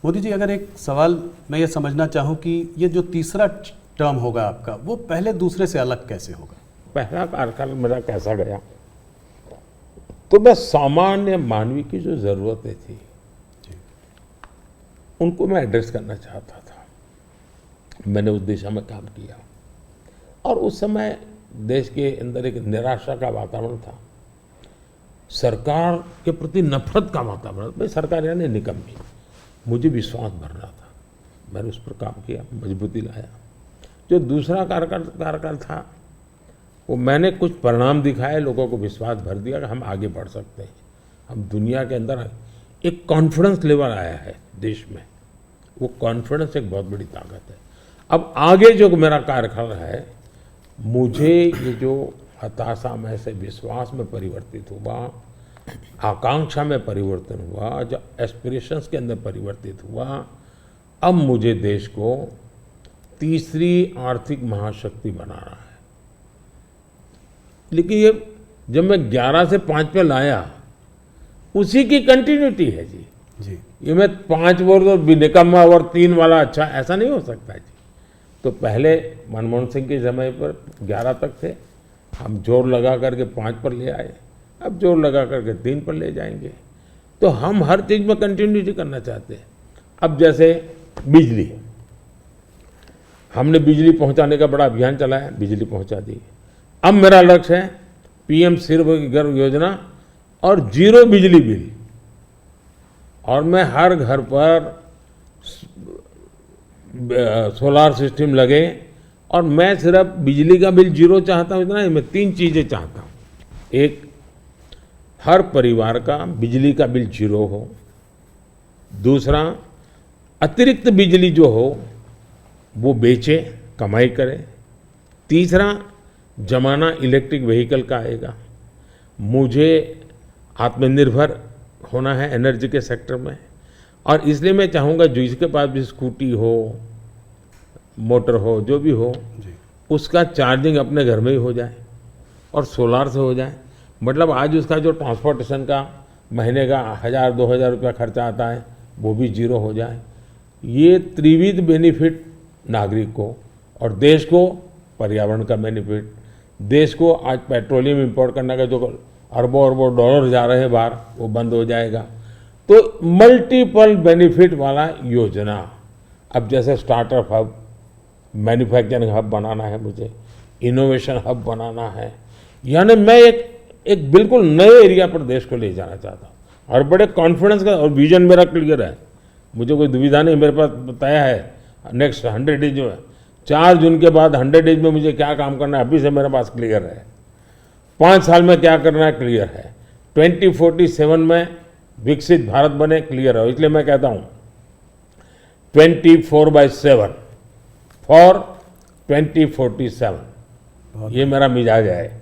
मोदी जी, अगर एक सवाल मैं ये समझना चाहूँ कि ये जो तीसरा टर्म होगा आपका, वो पहले दूसरे से अलग कैसे होगा? पहला कार्यकाल मेरा कैसा गया, तो मैं सामान्य मानवी की जो ज़रूरतें थी उनको मैं एड्रेस करना चाहता था। मैंने उस दिशा में काम किया और उस समय देश के अंदर एक निराशा का वातावरण था, सरकार के प्रति नफरत का वातावरण। भाई सरकार यानी निकम्मी, मुझे विश्वास भरना था, मैंने उस पर काम किया, मजबूती लाया। जो दूसरा कार्यकाल था वो मैंने कुछ परिणाम दिखाए, लोगों को विश्वास भर दिया कि हम आगे बढ़ सकते हैं, हम दुनिया के अंदर एक कॉन्फिडेंस लेवल आया है देश में, वो कॉन्फिडेंस एक बहुत बड़ी ताकत है। अब आगे जो मेरा कार्यकाल है, मुझे ये जो हताशा में से विश्वास में परिवर्तित हुआ, आकांक्षा में परिवर्तन हुआ, जो एस्पिरेशंस के अंदर परिवर्तित हुआ, अब मुझे देश को तीसरी आर्थिक महाशक्ति बनाना है। लेकिन ये जब मैं 11 से 5 पे लाया, उसी की कंटिन्यूटी है जी। ये मैं 5 वर्ष और निकम्मा और 3 वाला अच्छा, ऐसा नहीं हो सकता जी। तो पहले मनमोहन सिंह के समय पर 11 तक थे, हम जोर लगा करके 5 पर ले आए, अब जोर लगा करके 3 पर ले जाएंगे। तो हम हर चीज़ में कंटिन्यूटी करना चाहते हैं। अब जैसे बिजली, हमने बिजली पहुंचाने का बड़ा अभियान चलाया, बिजली पहुंचा दी। अब मेरा लक्ष्य है पीएम सूर्यघर योजना और 0 बिजली बिल, और मैं हर घर पर सोलार सिस्टम लगे, और मैं सिर्फ बिजली का बिल 0 चाहता हूँ, इतना नहीं, मैं 3 चीज़ें चाहता हूँ। एक, हर परिवार का बिजली का बिल 0 हो। दूसरा, अतिरिक्त बिजली जो हो वो बेचे, कमाई करे। तीसरा, जमाना इलेक्ट्रिक व्हीकल का आएगा। मुझे आत्मनिर्भर होना है एनर्जी के सेक्टर में, और इसलिए मैं चाहूँगा जिसके पास भी स्कूटी हो, मोटर हो, जो भी हो, उसका चार्जिंग अपने घर में ही हो जाए और सोलार से हो जाए। मतलब आज उसका जो ट्रांसपोर्टेशन का महीने का 1000-2000 रुपया खर्चा आता है, वो भी 0 हो जाए। ये त्रिविध बेनिफिट नागरिक को और देश को, पर्यावरण का बेनिफिट, देश को आज पेट्रोलियम इंपोर्ट करने का जो अरबों डॉलर जा रहे हैं बाहर, वो बंद हो जाएगा। तो मल्टीपल बेनिफिट वाला योजना। अब जैसे स्टार्टअप हब, मैन्युफैक्चरिंग हब बनाना है, मुझे इनोवेशन हब बनाना है, यानी मैं एक बिल्कुल नए एरिया पर देश को ले जाना चाहता हूँ, और बड़े कॉन्फिडेंस का, और विजन मेरा क्लियर है, मुझे कोई दुविधा नहीं। मेरे पास तय है नेक्स्ट 100 डेज में, 4 जून के बाद 100 डेज में मुझे क्या काम करना है, अभी से मेरे पास क्लियर है। 5 साल में क्या करना है, क्लियर है। 2047 में विकसित भारत बने, क्लियर है। इसलिए मैं कहता हूँ 24/7 फॉर 2047, ये मेरा मिजाज है।